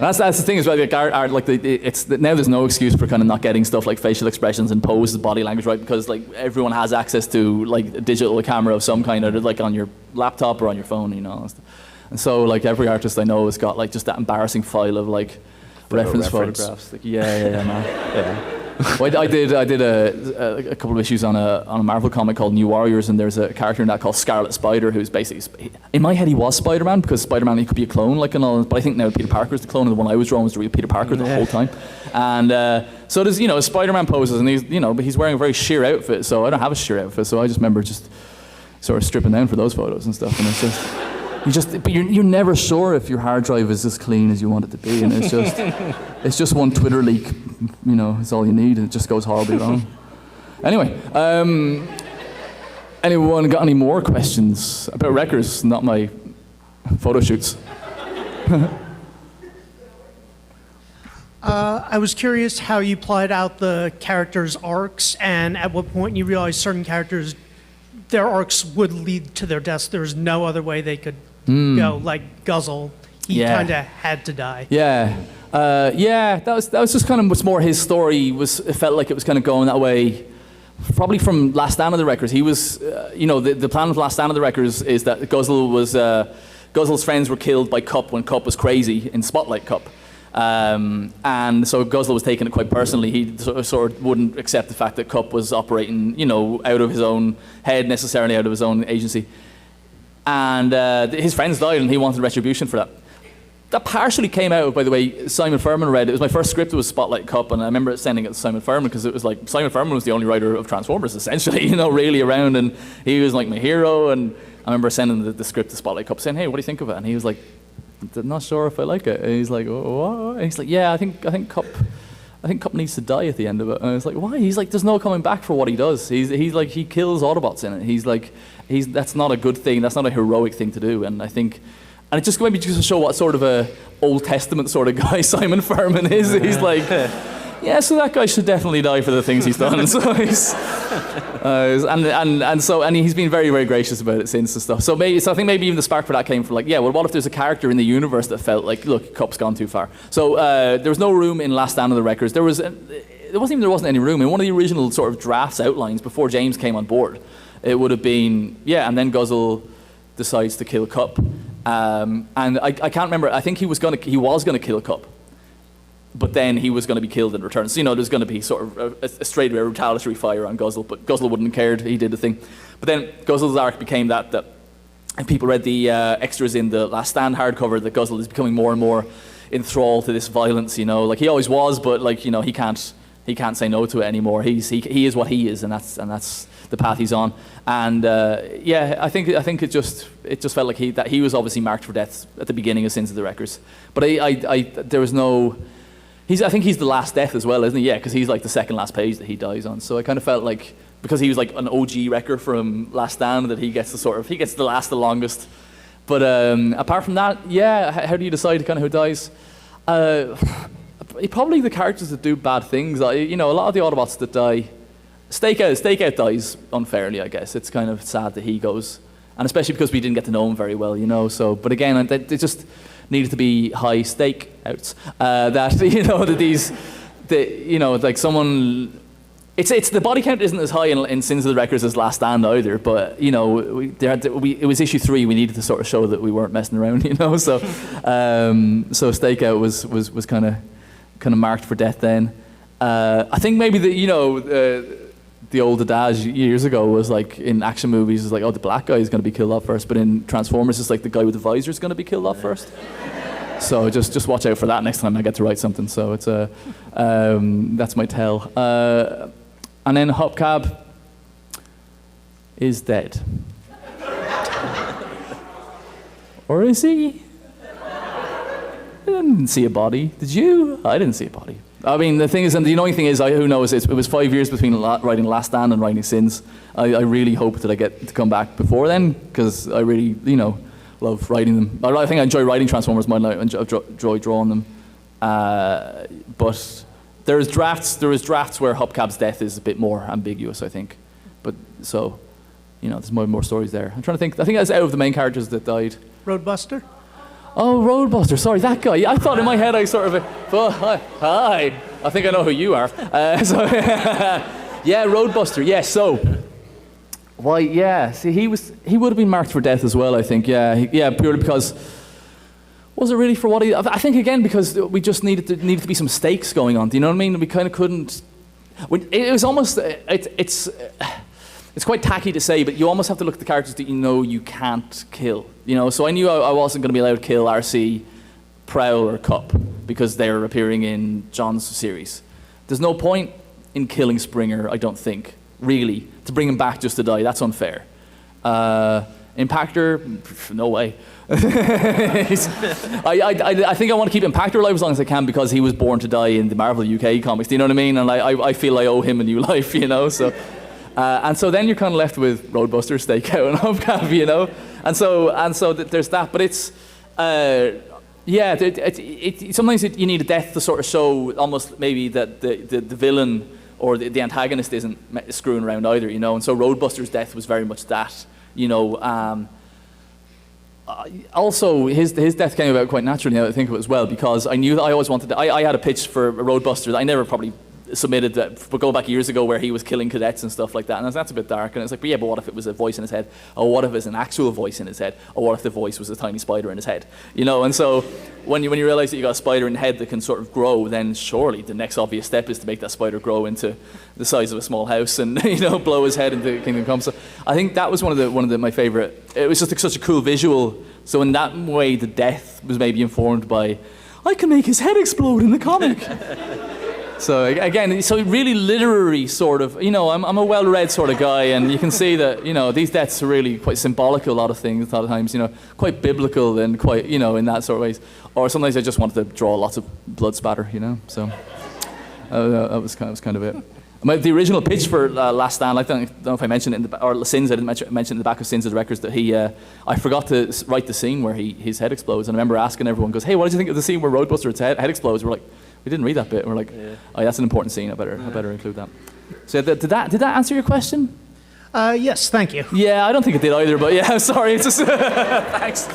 That's the thing as well. Like art, like now there's no excuse for kind of not getting stuff like facial expressions and poses, body language right, because like everyone has access to like a digital camera of some kind, or like on your laptop or on your phone, you know. And so like every artist I know has got like just that embarrassing file of like reference photographs. Like, yeah, man. Yeah. Well, I did a couple of issues on a Marvel comic called New Warriors, and there's a character in that called Scarlet Spider, who's basically, in my head he was Spider-Man, because Spider-Man he could be a clone, like and all. But I think now Peter Parker's the clone, and the one I was drawing was the real Peter Parker the whole time. And so there's Spider-Man poses, and he's but he's wearing a very sheer outfit, so I don't have a sheer outfit, so I just remember just sort of stripping down for those photos and stuff, and it's just. But you're never sure if your hard drive is as clean as you want it to be, and it's just one Twitter leak, it's all you need, and it just goes horribly wrong. Anyway, anyone got any more questions about records, not my photo shoots? I was curious how you plotted out the characters' arcs, and at what point you realized certain characters, their arcs would lead to their deaths. There was no other way they could go. Like Guzzle, he kind of had to die. Yeah, that was just kind of what's more his story. It felt like it was kind of going that way, probably from Last Stand of the Wreckers. He was, the plan of Last Stand of the Wreckers is that Guzzle's friends were killed by Cup when Cup was crazy in Spotlight Cup. And so Guzzle was taking it quite personally. He sort of wouldn't accept the fact that Cup was operating, out of his own head, necessarily out of his own agency. And his friends died, and he wanted retribution for that. That partially came out, by the way, Simon Furman read. It was my first script, it was Spotlight Cup, and I remember sending it to Simon Furman, because it was like, Simon Furman was the only writer of Transformers, essentially, really around, and he was like my hero, and I remember sending the script to Spotlight Cup, saying, hey, what do you think of it? And he was like, I'm not sure if I like it. And he's like, what? And he's like, yeah, I think Cup needs to die at the end of it. And I was like, why? He's like, there's no coming back for what he does. He's like, he kills Autobots in it. He's like, that's not a good thing. That's not a heroic thing to do. And I think, and it just maybe just to show what sort of a Old Testament sort of guy Simon Furman is. He's like, yeah, so that guy should definitely die for the things he's done. So he's, and he's been very, very gracious about it since and stuff. So I think maybe even the spark for that came from like, yeah, well, what if there's a character in the universe that felt like, look, Cup's gone too far. So there was no room in Last Stand of the Wreckers. There wasn't any room in one of the original sort of drafts outlines before James came on board. It would have been, and then Guzzle decides to kill Cup, and I can't remember. I think he was gonna kill Cup. But then he was going to be killed in return. So, there's going to be sort of a straight away retaliatory fire on Guzzle, but Guzzle wouldn't have cared. He did the thing. But then Guzzle's arc became that and people read the extras in the Last Stand hardcover, that Guzzle is becoming more and more enthralled to this violence, like he always was, but like, he can't say no to it anymore. He is what he is, and that's the path he's on. And I think it just felt like he was obviously marked for death at the beginning of Sins of the Wreckers. But there was no. I think he's the last death as well, isn't he? Yeah, because he's like the second last page that he dies on. So I kind of felt like, because he was like an OG wrecker from Last Stand, that he gets the last, the longest. But apart from that, how do you decide kind of who dies? Probably the characters that do bad things. A lot of the Autobots that die. Stakeout dies unfairly, I guess. It's kind of sad that he goes, and especially because we didn't get to know him very well, So, but again, they just needed to be high stake outs. Like someone. It's the body count isn't as high in Sins of the Wreckers as Last Stand either, but it was issue 3. We needed to sort of show that we weren't messing around, So, Stakeout was kind of marked for death then. I think maybe the old adage years ago was like in action movies is like, the black guy is going to be killed off first, but in Transformers it's like the guy with the visor is going to be killed off first. So just watch out for that next time I get to write something. So it's that's my tell. And then Hubcap is dead. Or is he? I didn't see a body. Did you? I didn't see a body. I mean, the thing is, and the annoying thing is, who knows, it was 5 years between writing Last Stand and writing Sins. I really hope that I get to come back before then, because I really, love writing them. I think I enjoy writing Transformers more than I enjoy drawing them. But there is drafts where Hubcap's death is a bit more ambiguous, I think. But so, there's more stories there. I'm trying to think. I think that's out of the main characters that died. Roadbuster? Oh, Roadbuster. Sorry, that guy. I thought in my head I sort of. Hi. I think I know who you are. Yeah, Roadbuster. Yeah. So. Why? Yeah. See, he would have been marked for death as well. I think. Yeah. Purely because. Was it really for what he? I think again because we just needed to be some stakes going on. Do you know what I mean? We kind of couldn't. It was almost. It's quite tacky to say, but you almost have to look at the characters that you know you can't kill. You know, so I knew I wasn't going to be allowed to kill RC, Prowl, or Cup because they're appearing in John's series. There's no point in killing Springer, I don't think, really, to bring him back just to die. That's unfair. Impactor, no way. I think I want to keep Impactor alive as long as I can because he was born to die in the Marvel UK comics. Do you know what I mean? And I feel I owe him a new life, you know. So, and so then you're kind of left with Roadbuster, Stakeout, and Hubcap, you know. And so there's that. But it's sometimes you need a death to sort of show almost maybe that the villain or the antagonist isn't screwing around either, you know. And so Roadbuster's death was very much that, you know. Also, his death came about quite naturally, now that I think of it as well, because I knew that I always wanted to, I had a pitch for a Roadbuster that I never probably submitted, but go back years ago where he was killing cadets and stuff like that, and that's a bit dark, and it's like, but what if it was a voice in his head, or what if it's an actual voice in his head, or what if the voice was a tiny spider in his head, you know? And so when you realise that you got a spider in the head that can sort of grow, then surely the next obvious step is to make that spider grow into the size of a small house and, you know, blow his head into Kingdom Come. So I think that was one of my favourite. It was just like such a cool visual. So in that way, the death was maybe informed by, I can make his head explode in the comic. So again, so really literary sort of, you know, I'm a well-read sort of guy, and you can see that, you know, these deaths are really quite symbolic of a lot of things, a lot of times, you know, quite biblical and quite, you know, in that sort of ways. Or sometimes I just wanted to draw lots of blood spatter, you know, so that was kind of it. The original pitch for Last Stand, I don't know if I mentioned it or Sins, I didn't mention in the back of Sins of the Records that I forgot to write the scene where his head explodes, and I remember asking everyone, goes, hey, what did you think of the scene where Roadbuster's head explodes? We're like, we didn't read that bit. We're like, oh, that's an important scene. I better include that. So did that answer your question? Yes, thank you. Yeah, I don't think it did either, but yeah, sorry. It's just thanks.